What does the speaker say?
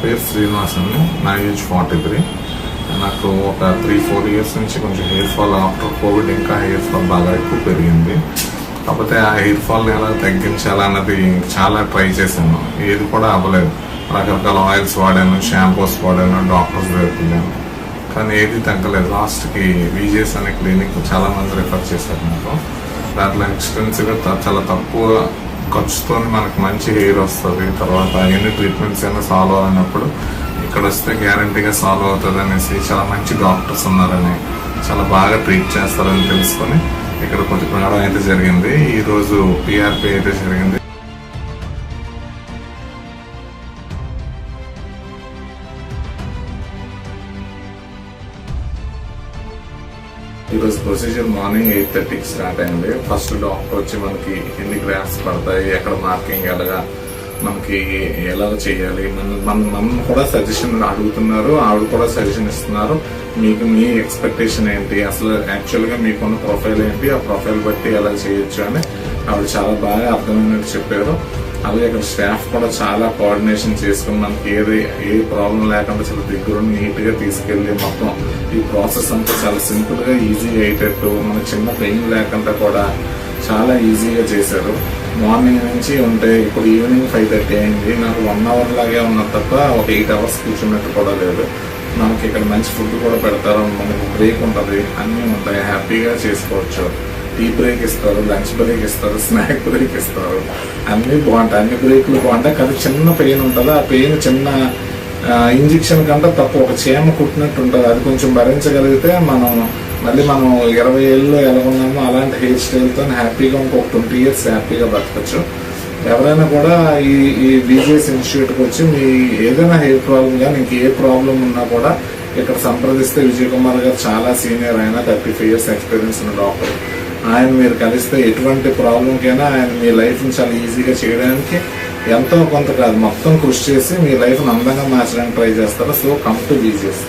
పేరు శ్రీనివాస్ అండి. నా ఏజ్ 43. నాకు ఒక 3-4 ఇయర్స్ నుంచి కొంచెం హెయిర్ ఫాల్, ఆఫ్టర్ కోవిడ్ ఇంకా హెయిర్ ఫాల్ బాగా ఎక్కువ పెరిగింది. కాకపోతే ఆ హెయిర్ ఫాల్ని ఎలా తగ్గించాలన్నది చాలా ట్రై చేశాను, ఏది కూడా అవ్వలేదు. రకరకాల ఆయిల్స్ వాడాను, షాంపూస్ వాడాను, డాక్టర్స్ దగ్గరికి వెళ్ళాను, కానీ ఏది తగ్గలేదు. లాస్ట్కి విజేస్ అనే క్లినిక్ చాలా మంది రిఫర్ చేశారు నాకు. దాంట్లో ఎక్స్పెన్సివ్గా చాలా తక్కువ ఖర్చుతో మనకు మంచి హెయిర్ వస్తుంది. తర్వాత ఎన్ని ట్రీట్మెంట్స్ అయినా సాల్వ్ అయినప్పుడు ఇక్కడ వస్తే గ్యారంటీగా సాల్వ్ అవుతుంది అనేసి చాలా మంచి డాక్టర్స్ ఉన్నారని, చాలా బాగా ట్రీట్ చేస్తారని తెలుసుకొని ఇక్కడ కొంచెం రావడం అయితే జరిగింది. ఈరోజు పిఆర్పి అయితే జరిగింది. ఈరోజు ప్రొసీజర్ మార్నింగ్ 8:30కి స్టార్ట్ అయింది. ఫస్ట్ డాక్టర్ వచ్చి మనకి ఎన్ని గ్రాఫ్స్ పడతాయి, ఎక్కడ మార్కింగ్ ఎలాగా, మనకి ఎలా చేయాలి, మనం కూడా సజెషన్ అడుగుతున్నారు, ఆవిడ కూడా సజెషన్ ఇస్తున్నారు. మీకు మీ ఎక్స్పెక్టేషన్ ఏంటి, అసలు యాక్చువల్గా మీకున్న ప్రొఫైల్ ఏంటి, ఆ ప్రొఫైల్ బట్టి ఎలా చేయొచ్చు అని ఆవిడ చాలా బాగా అర్థమైనట్టు చెప్పారు. అలాగే ఇక్కడ స్టాఫ్ కూడా చాలా కోఆర్డినేషన్ చేసుకుని మనకి ఏ ప్రాబ్లం లేకుండా చాలా దగ్గర నీట్ గా తీసుకెళ్లి మొత్తం ఈ ప్రాసెస్ అంతా చాలా సింపుల్ గా ఈజీగా అయ్యేటట్టు, మన చిన్న పెయిన్ లేకుండా కూడా చాలా ఈజీగా చేశారు. మార్నింగ్ నుంచి ఉంటే ఇప్పుడు ఈవినింగ్ 5:30 అయింది. నాకు 1 అవర్ లాగే ఉన్నది తప్ప ఒక 8 అవర్స్ కూర్చున్నట్టు కూడా లేదు. మనకి ఇక్కడ మంచి ఫుడ్ కూడా పెడతారు, మనకి బ్రేక్ ఉంటుంది, అన్నీ ఉంటాయి, హ్యాపీగా చేసుకోవచ్చు. టీ బ్రేక్ ఇస్తారు, లంచ్ బ్రేక్ ఇస్తారు, స్నాక్ బ్రేక్ ఇస్తారు, అన్ని బాగుంటాయి. అన్ని బ్రేక్లు బాగుంటాయి. కానీ చిన్న పెయిన్ ఉంటుంది, ఆ పెయిన్ చిన్న ఇంజెక్షన్ కంటే తక్కువ, ఒక చీమ కుట్టినట్టు ఉంటుంది. అది కొంచెం భరించగలిగితే మనం 20 ఏళ్ళలో ఎలా ఉన్నామో అలాంటి హెయిర్ స్టైల్తో హ్యాపీగా ఇంకొక 20 ఇయర్స్ హ్యాపీగా బతకచ్చు. ఎవరైనా కూడా ఈ విజేఎస్ ఇన్స్టిట్యూట్కి వచ్చి మీ ఏదైనా హెయిర్ ప్రాబ్లం కానీ ఇంకే ప్రాబ్లం ఉన్నా కూడా ఇక్కడ సంప్రదిస్తే విజయ్ కుమార్ గారు చాలా సీనియర్, ఆయన 35 ఇయర్స్ ఎక్స్పీరియన్స్ ఉన్న డాక్టర్. ఆయన మీరు కలిస్తే ఎటువంటి ప్రాబ్లంకైనా ఆయన మీ లైఫ్ని చాలా ఈజీగా చేయడానికి ఎంతో కొంత కాదు మొత్తం కృషి చేసి మీ లైఫ్ని అందంగా మార్చడానికి ట్రై చేస్తారు. So come to VJS.